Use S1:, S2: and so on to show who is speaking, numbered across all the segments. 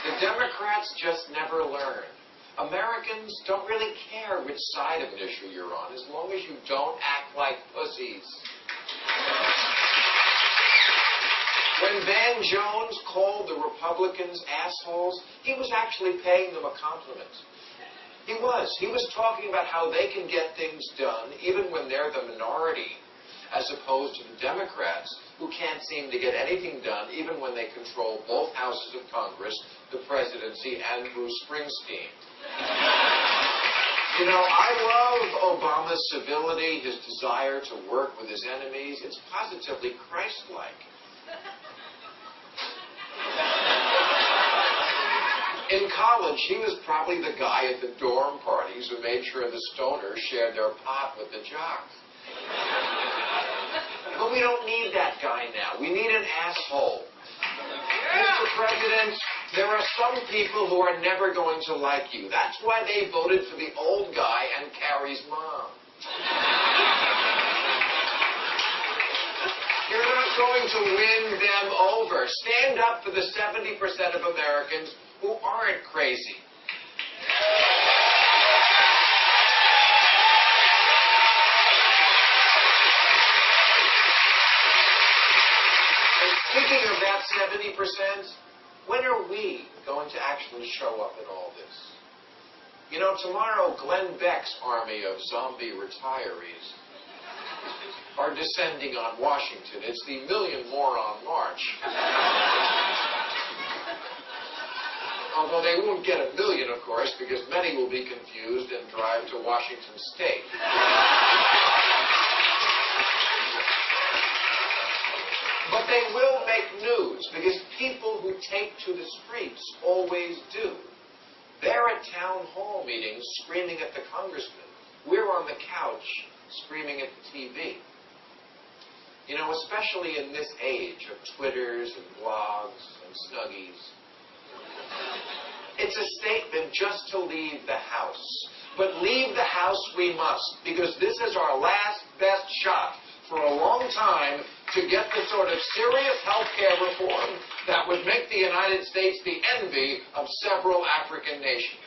S1: The Democrats just never learn. Americans don't really care which side of an issue you're on, as long as you don't act like pussies. When Van Jones called the Republicans assholes, he was actually paying them a compliment. He was. He was talking about how they can get things done even when they're the minority, as opposed to the Democrats, who can't seem to get anything done even when they control both houses of Congress, the presidency, and Bruce Springsteen. You know, I love Obama's civility, his desire to work with his enemies. It's positively Christ-like. In college, he was probably the guy at the dorm parties who made sure the stoners shared their pot with the jocks. But we don't need that guy now. We need an asshole. Mr. President, there are some people who are never going to like you. That's why they voted for the old guy and Carrie's mom. You're not going to win them over. Stand up for the 70% of Americans who aren't crazy. And speaking of that 70%, when are we going to actually show up in all this? You know, tomorrow, Glenn Beck's army of zombie retirees are descending on Washington. It's the Million Moron March. Although they won't get 1 million, of course, because many will be confused and drive to Washington State. But they will make news, because people who take to the streets always do. They're at town hall meetings screaming at the congressman. We're on the couch screaming at the TV. You know, especially in this age of Twitters and blogs and Snuggies, it's a statement just to leave the house. But leave the house we must, because this is our last best shot for a long time to get the sort of serious health care reform that would make the United States the envy of several African nations.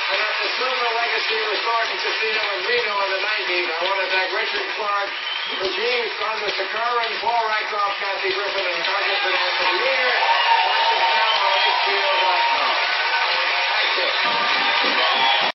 S1: And at the Silver Legacy Resort and Casino in Reno in the 90s, I want to thank Richard Clark, Eugene Saunders Sakaran, Paul Rycroft, Kathy Griffin, and Congressman Anthony Weiner. Watch it now on HBO.com. Thank you.